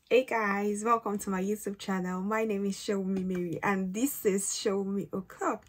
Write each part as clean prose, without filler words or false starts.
Hey guys, welcome to my YouTube channel. My name is Show Me Mary and this is Show Me O'Clock.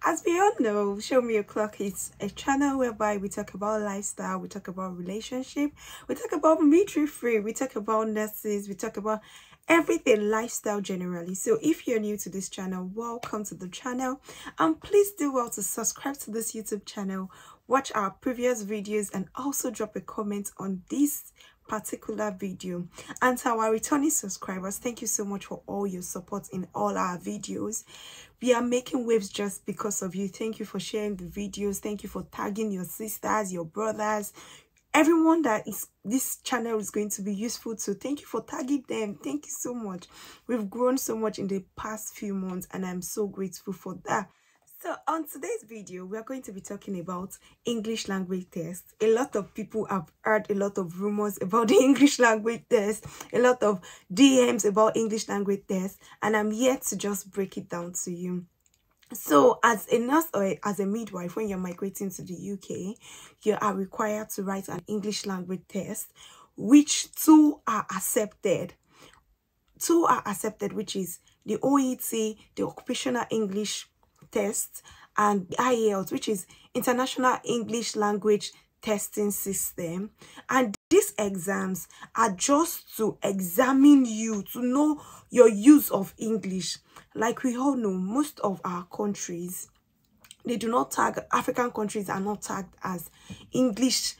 As we all know, Show Me O'Clock is a channel whereby we talk about lifestyle, we talk about relationship, we talk about midwifery, we talk about nurses, we talk about everything lifestyle generally. So if you're new to this channel, welcome to the channel and please do well to subscribe to this YouTube channel, watch our previous videos and also drop a comment on this particular video. And to our returning subscribers, thank you so much for all your support in all our videos. We are making waves just because of you. Thank you for sharing the videos. Thank you for tagging your sisters, your brothers, everyone that is this channel is going to be useful to. Thank you for tagging them. Thank you so much. We've grown so much in the past few months and I'm so grateful for that. So on today's video, we are going to be talking about English language test. A lot of people have heard a lot of rumors about the English language test, a lot of DMs about English language test, and I'm here to just break it down to you. So as a nurse or as a midwife, when you're migrating to the UK, you are required to write an English language test, which two are accepted. Two are accepted, which is the OET, the Occupational English Test, and the IELTS, which is International English Language Testing System. And these exams are just to examine you, to know your use of English. Like we all know, most of our countries, they do not tag, African countries are not tagged as English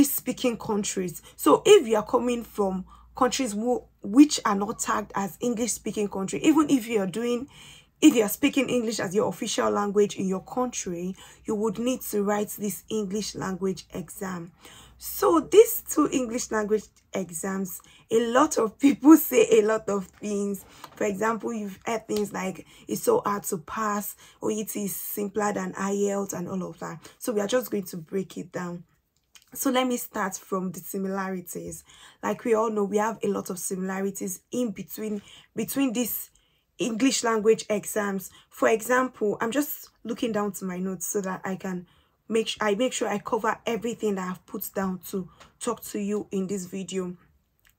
speaking countries. So if you are coming from countries which are not tagged as English speaking country, even if you're speaking English as your official language in your country, you would need to write this English language exam. So these two English language exams, a lot of people say a lot of things. For example, you've heard things like it's so hard to pass, or it is simpler than IELTS and all of that. So we are just going to break it down. So let me start from the similarities. Like we all know, we have a lot of similarities in between these English language exams. For example, I'm just looking down to my notes so that I can make sure I cover everything that I've put down to talk to you in this video.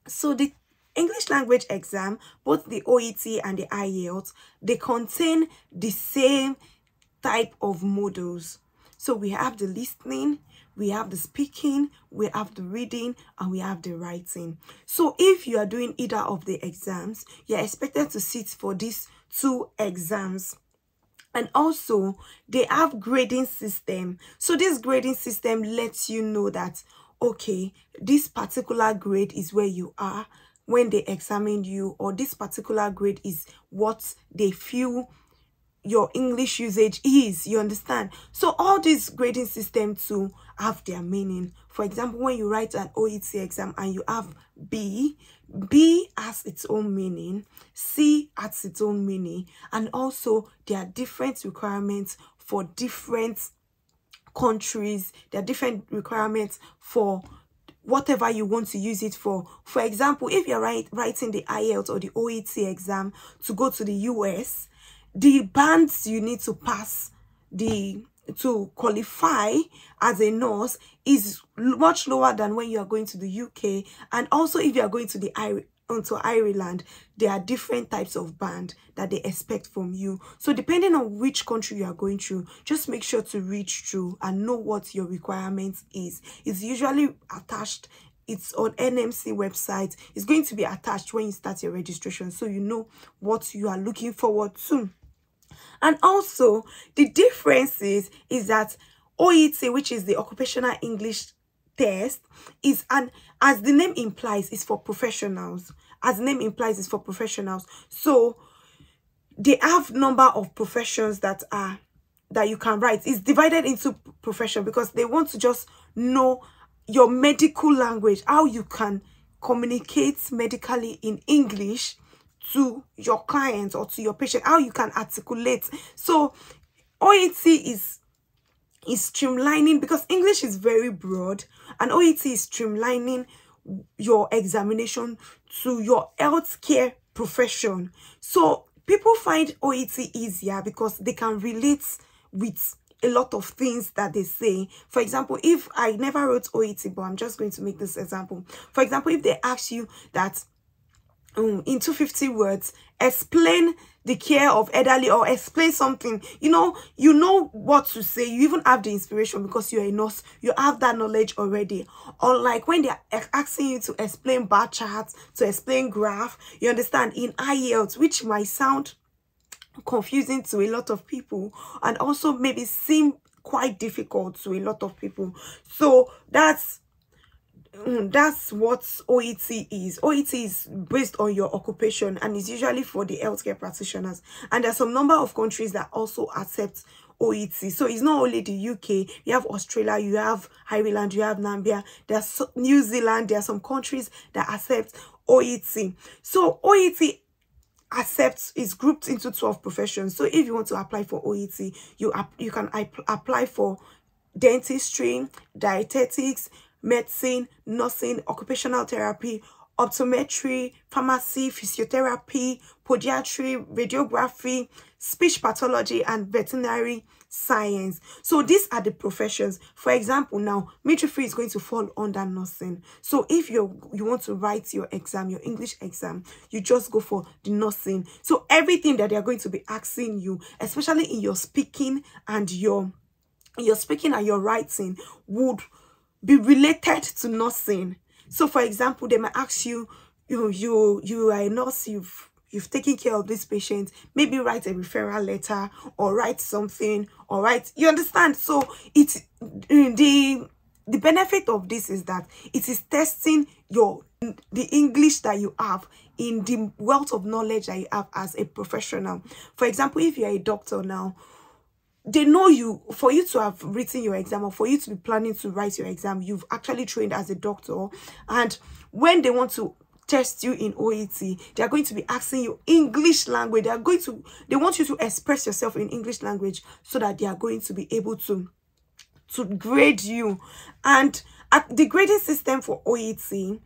So the English language exam, both the OET and the IELTS, they contain the same type of modules. So we have the listening, we have the speaking, we have the reading, and we have the writing. So if you are doing either of the exams, you're expected to sit for these two exams. And also, they have grading system. So this grading system lets you know that, okay, this particular grade is where you are when they examine you, or this particular grade is what they feel your English usage is, you understand? So all these grading systems too have their meaning. For example, when you write an OET exam and you have B has its own meaning, C has its own meaning, and also there are different requirements for different countries. There are different requirements for whatever you want to use it for. For example, if you're writing the IELTS or the OET exam to go to the US, the bands you need to pass to qualify as a nurse is much lower than when you are going to the UK. And also if you are going to onto Ireland, there are different types of band that they expect from you. So depending on which country you are going through, just make sure to read through and know what your requirements is. It's usually attached. It's on NMC website. It's going to be attached when you start your registration, so you know what you are looking forward to. And also the difference is that OET, which is the Occupational English Test, is as the name implies, is for professionals. As the name implies, is for professionals. So they have number of professions that you can write. It's divided into profession because they want to just know your medical language, how you can communicate medically in English to your clients or to your patient, how you can articulate. So OET is streamlining, because English is very broad, and OET is streamlining your examination to your healthcare profession. So people find OET easier because they can relate with a lot of things that they say. For example, if I never wrote OET, but I'm just going to make this example. For example, if they ask you that in 250 words, explain the care of elderly, or explain something. You know what to say. You even have the inspiration because you're a nurse. You have that knowledge already. Unlike when they're asking you to explain bar charts, to explain graph, you understand, in IELTS, which might sound confusing to a lot of people and also maybe seem quite difficult to a lot of people. So that's what OET is. OET is based on your occupation and is usually for the healthcare practitioners. And there's some number of countries that also accept OET. So it's not only the UK. You have Australia, you have Ireland, you have Namibia, there's New Zealand. There are some countries that accept OET. So OET is grouped into 12 professions. So if you want to apply for OET, you can apply for dentistry, dietetics, medicine, nursing, occupational therapy, optometry, pharmacy, physiotherapy, podiatry, radiography, speech pathology, and veterinary science. So these are the professions. For example, now midwifery is going to fall under nursing. So if you want to write your exam, your English exam, you just go for the nursing. So everything that they are going to be asking you, especially in your speaking and your writing, would be related to nursing. So for example, they might ask you, you are a nurse, you've taken care of this patient, maybe write a referral letter or write something, or write, you understand. So it's the benefit of this is that it is testing the English that you have, in the wealth of knowledge that you have as a professional. For example, if you're a doctor now, they know you, for you to have written your exam, or for you to be planning to write your exam, you've actually trained as a doctor. And when they want to test you in OET, they are going to be asking you English language. They want you to express yourself in English language, so that they are going to be able to grade you. And at the grading system for OET,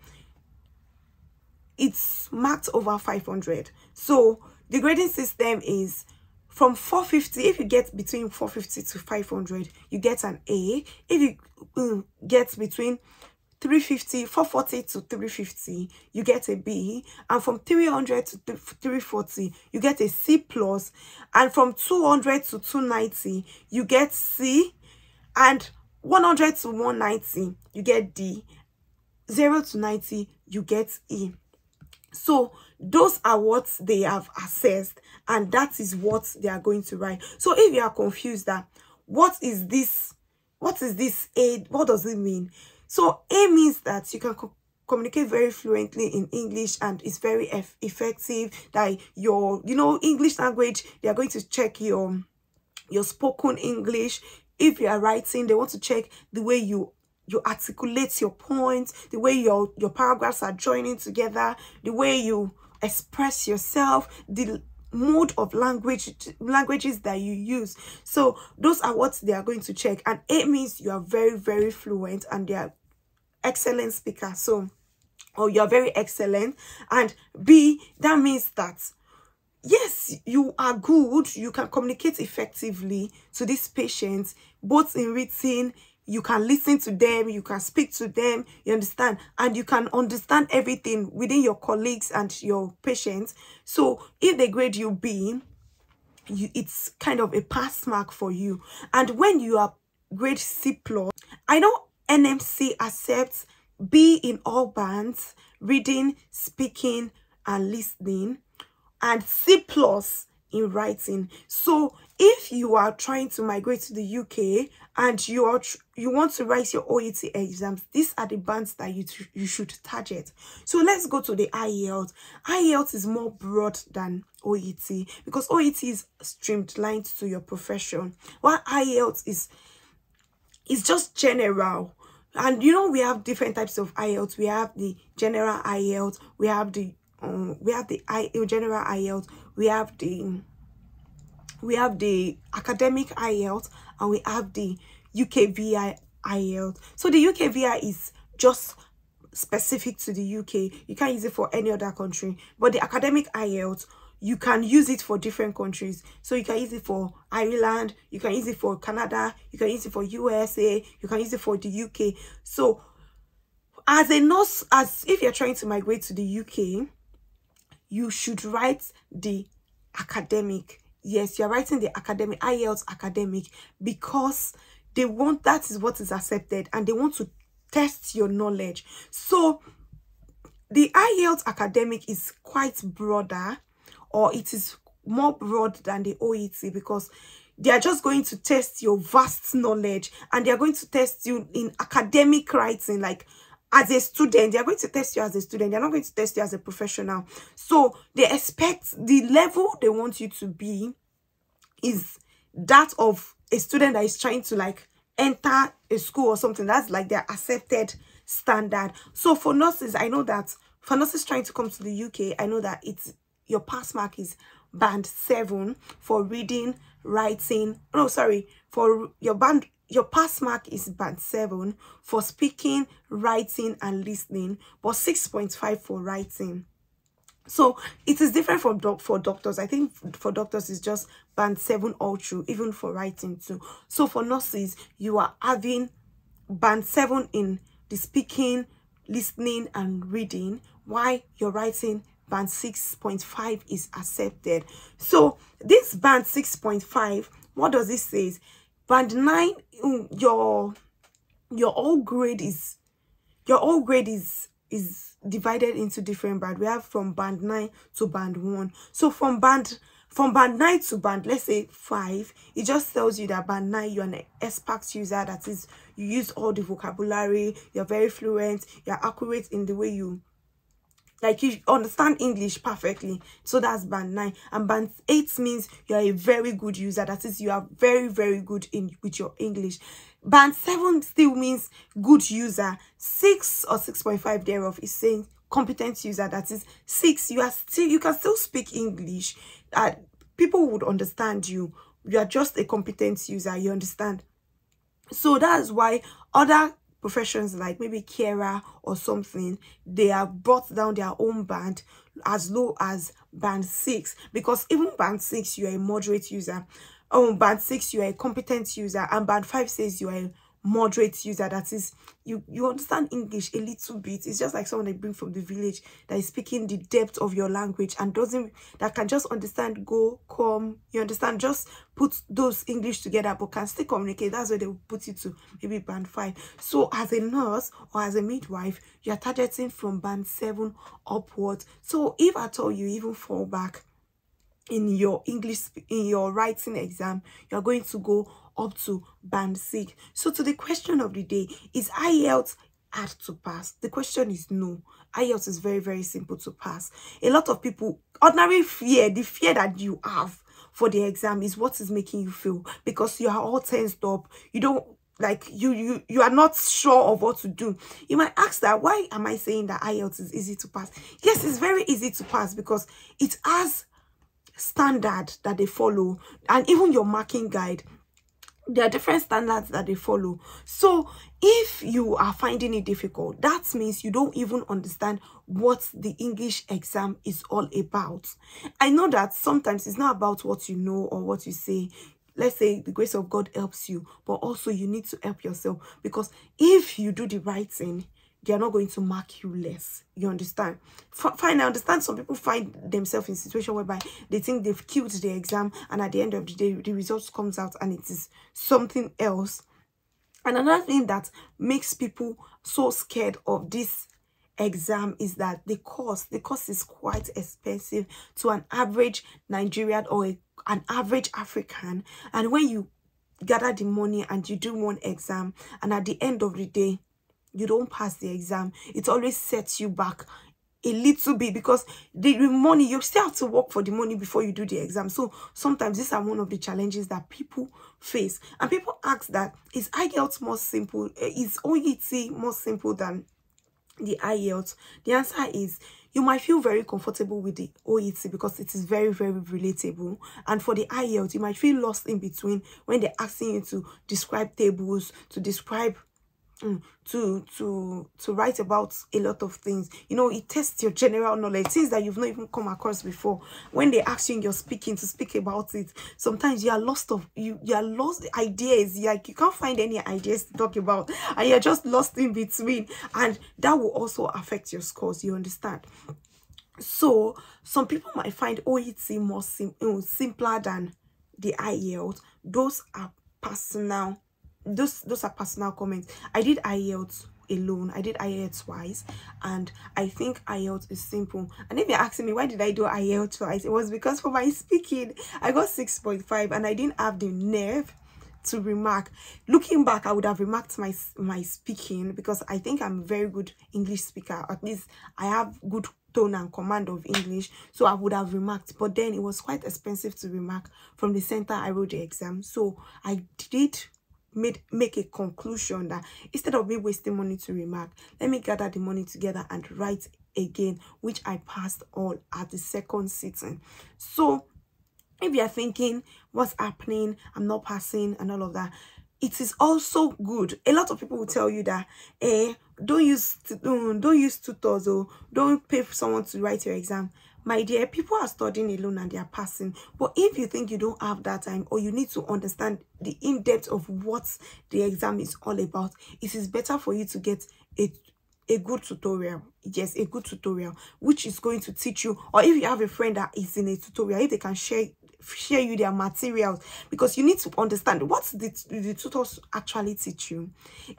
it's marked over 500. So the grading system is from 450. If you get between 450 to 500, you get an A. If you get between 440 to 350, you get a B. And from 300 to 340, you get a C plus. And from 200 to 290, you get C. And 100 to 190, you get D. 0 to 90, you get E. So those are what they have assessed, and that is what they are going to write. So if you are confused that what is this A, what does it mean? So A means that you can communicate very fluently in English, and it's very effective. That your English language, they are going to check your spoken English. If you are writing, they want to check the way you articulate your points, the way your paragraphs are joining together, the way you express yourself, the mode of languages that you use. So those are what they are going to check. And A means you are very, very fluent and they are excellent speaker. So, or you are very excellent. And B, that means that yes, you are good, you can communicate effectively to these patients, both in written, you can listen to them, you can speak to them, you understand, and you can understand everything within your colleagues and your patients. So if they grade you B, it's kind of a pass mark for you. And when you are grade C plus, I know NMC accepts B in all bands, reading, speaking, and listening, and C plus in writing. So if you are trying to migrate to the UK and you want to write your OET exams, these are the bands that you should target. So let's go to the IELTS. IELTS is more broad than OET because OET is streamlined to your profession, while IELTS is just general. And we have different types of IELTS. We have the general IELTS, we have the general IELTS, we have the academic IELTS, and we have the UKVI IELTS. So the UKVI is just specific to the UK. You can't use it for any other country. But the academic IELTS, you can use it for different countries. So you can use it for Ireland, you can use it for Canada, you can use it for USA, you can use it for the UK. So as a nurse, if you're trying to migrate to the UK, you should write the academic. Yes, you're writing the academic, IELTS academic, because they want, that is what is accepted, and they want to test your knowledge. So the IELTS academic is quite broader, or it is more broad than the OET, because they are just going to test your vast knowledge, and they are going to test you in academic writing, like as a student. They are going to test you as a student. They're not going to test you as a professional. So they expect the level they want you to be is that of a student that is trying to like enter a school or something. That's like their accepted standard. So for nurses, I know that for nurses trying to come to the UK, I know that it's, your pass mark is band 7 for reading, writing. No, sorry, for your pass mark is band 7 for speaking, writing, and listening, but 6.5 for writing. So it is different from for doctors. I think for doctors it's just band 7 all through, even for writing too. So for nurses, you are having band 7 in the speaking, listening, and reading, while you're writing band 6.5 is accepted. So this band 6.5, what does it say? Band 9, your all grade is divided into different band. We have from band 9 to band 1. So from band 9 to band, let's say 5, it just tells you that band 9, you're an expert user. That is, you use all the vocabulary, you're very fluent, you're accurate in the way you, like, you understand English perfectly. So that's band 9. And band 8 means you're a very good user. That is, you are very, very good with your English. Band 7 still means good user. 6 or 6.5 thereof is saying competent user. That is 6, you can still speak English. People would understand you. You are just a competent user, you understand? So that's why other professions like maybe carer or something, they have brought down their own band as low as band 6, because even band 6 you are a moderate user, band 6 you are a competent user, and band 5 says you are a moderate user. That is, you understand English a little bit. It's just like someone they bring from the village that is speaking the depth of your language and that can just understand go, come, you understand, just put those English together but can still communicate. That's where they will put you to maybe band 5. So as a nurse or as a midwife, you are targeting from band 7 upwards. So if at all you even fall back in your English, in your writing exam, you're going to go up to band 6. So to the question of the day, is IELTS hard to pass? The question is no. IELTS is very, very simple to pass. A lot of people, ordinary fear, the fear that you have for the exam is what is making you feel, because you are all tensed up. You don't, like, you are not sure of what to do. You might ask that, why am I saying that IELTS is easy to pass? Yes, it's very easy to pass because it has standard that they follow, and even your marking guide, there are different standards that they follow. So if you are finding it difficult, that means you don't even understand what the English exam is all about. I know that sometimes it's not about what you know or what you say. Let's say the grace of God helps you, but also you need to help yourself, because if you do the right thing, they are not going to mark you less. You understand? Fine, I understand some people find themselves in a situation whereby they think they've killed the exam, and at the end of the day, the results comes out and it is something else. And another thing that makes people so scared of this exam is that the cost is quite expensive to an average Nigerian or an average African. And when you gather the money and you do one exam, and at the end of the day, you don't pass the exam, it always sets you back a little bit, because the money, you still have to work for the money before you do the exam. So sometimes these are one of the challenges that people face. And people ask that, is IELTS more simple? Is OET more simple than the IELTS? The answer is, you might feel very comfortable with the OET because it is very, very relatable. And for the IELTS, you might feel lost in between when they're asking you to describe tables, to describe to write about a lot of things. You know, it tests your general knowledge, things that you've not even come across before. When they ask you in your speaking to speak about it, sometimes you are lost ideas. Like, you can't find any ideas to talk about, and you're just lost in between, and that will also affect your scores, you understand? So some people might find OET more simpler than the IELTS. Those are personal, those are personal comments. I did IELTS alone, I did IELTS twice, and I think IELTS is simple. And if you're asking me why did I do IELTS twice, it was because for my speaking I got 6.5 and I didn't have the nerve to remark. Looking back, I would have remarked my speaking, because I think I'm a very good English speaker. At least I have good tone and command of English, so I would have remarked. But then it was quite expensive to remark from the center I wrote the exam. So I did make a conclusion that instead of me wasting money to remark, let me gather the money together and write again, which I passed all at the second sitting. So if you're thinking what's happening, I'm not passing and all of that, it is also good. A lot of people will tell you that don't use tutors, or don't pay for someone to write your exam. My dear, people are studying alone and they are passing. But if you think you don't have that time, or you need to understand the in-depth of what the exam is all about, it is better for you to get a good tutorial. Yes, a good tutorial which is going to teach you. Or if you have a friend that is in a tutorial, if they can share you their materials, because you need to understand what the tutors actually teach you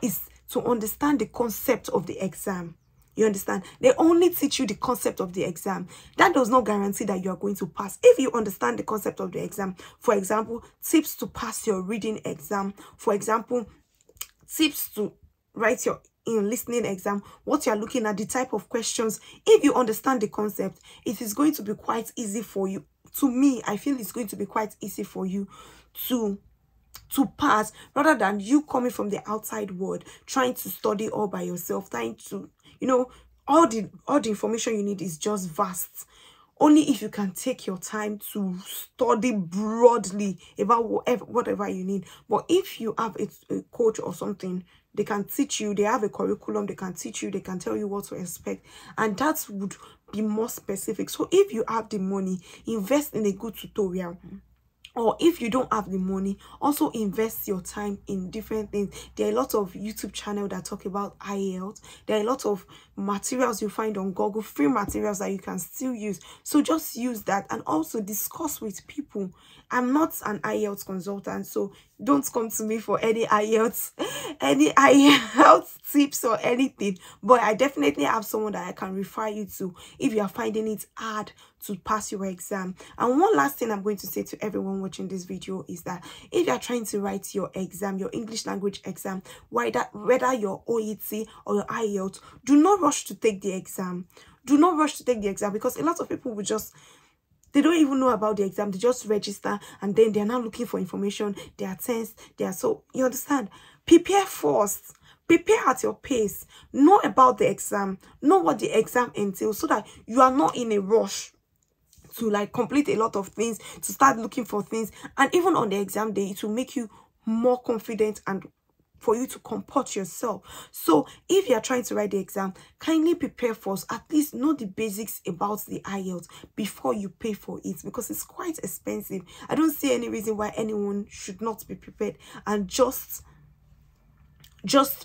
is to understand the concept of the exam. You understand? They only teach you the concept of the exam. That does not guarantee that you are going to pass. If you understand the concept of the exam, for example, tips to pass your reading exam, for example, tips to write your listening exam, what you are looking at, the type of questions, if you understand the concept, it is going to be quite easy for you. To me, I feel it's going to be quite easy for you to pass, rather than you coming from the outside world, trying to study all by yourself, trying to, you know, all the information you need is just vast. Only if you can take your time to study broadly about whatever you need. But if you have a coach or something, they can teach you, they have a curriculum, they can teach you, they can tell you what to expect, and that would be more specific. So if you have the money, invest in a good tutorial. Or if you don't have the money, also invest your time in different things. There are a lot of YouTube channels that talk about IELTS. There are a lot of materials you find on Google, free materials that you can still use. So just use that, and also discuss with people. I'm not an IELTS consultant, so don't come to me for any IELTS tips or anything. But I definitely have someone that I can refer you to if you are finding it hard to pass your exam. And one last thing I'm going to say to everyone watching this video is that if you are trying to write your exam, your English language exam, whether your OET or your IELTS, do not rush to take the exam. Do not rush to take the exam, because a lot of people will just, they don't even know about the exam. They just register and then they're now looking for information. They are tense. They are, so you understand. Prepare first. Prepare at your pace. Know about the exam. Know what the exam entails, so that you are not in a rush to like complete a lot of things, to start looking for things. And even on the exam day, it will make you more confident and for you to comport yourself. So if you are trying to write the exam, kindly prepare first. At least know the basics about the IELTS before you pay for it, because it's quite expensive. I don't see any reason why anyone should not be prepared and just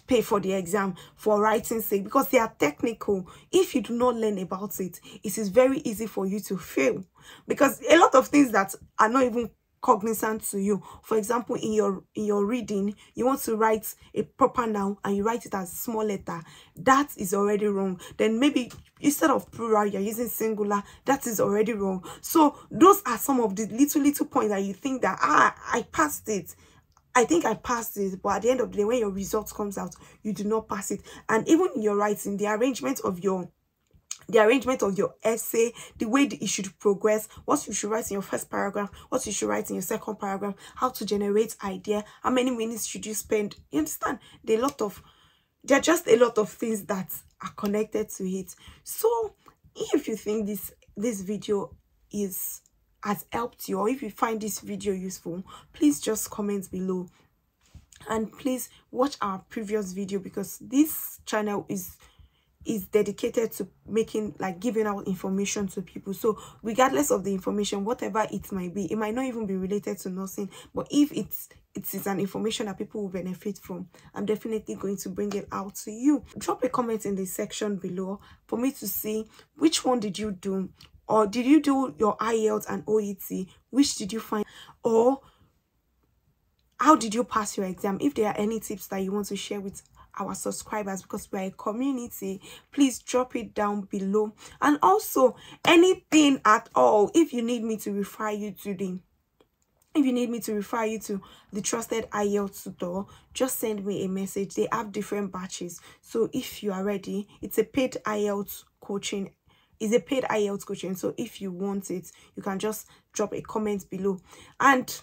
pay for the exam for writing's sake, because they are technical. If you do not learn about it, it is very easy for you to fail, because a lot of things that are not even cognizant to you. For example, in your reading, you want to write a proper noun and you write it as small letter. That is already wrong. Then maybe instead of plural, you're using singular. That is already wrong. So those are some of the little points that you think that I passed it. I think I passed it, but at the end of the day, when your results comes out, you do not pass it. And even in your writing, the arrangement of your essay, the way that it should progress, what you should write in your first paragraph, what you should write in your second paragraph, how to generate idea, how many minutes should you spend. You understand? There are just a lot of things that are connected to it. So if you think this video has helped you, or if you find this video useful, please just comment below, and please watch our previous video, because this channel is is dedicated to making, like, giving out information to people. So regardless of the information, whatever it might be, it might not even be related to nursing, but if it is an information that people will benefit from, I'm definitely going to bring it out to you. Drop a comment in the section below for me to see which one did you do, or did you do your IELTS and OET? Which did you find, or how did you pass your exam? If there are any tips that you want to share with our subscribers, because we're a community, please drop it down below. And also anything at all, if you need me to refer you to the trusted IELTS tutor, just send me a message. They have different batches, so if you are ready, it's a paid IELTS coaching. So if you want it, you can just drop a comment below. And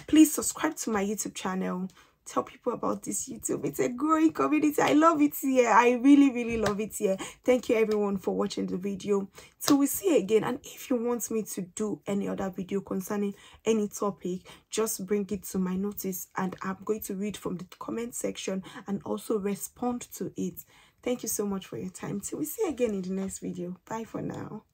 please subscribe to my YouTube channel. Tell people about this YouTube. It's a growing community. I love it here. I really love it here. Thank you everyone for watching the video. Till we see you again. And if you want me to do any other video concerning any topic, just bring it to my notice, and I'm going to read from the comment section and also respond to it. Thank you so much for your time. Till we see you again in the next video. Bye for now.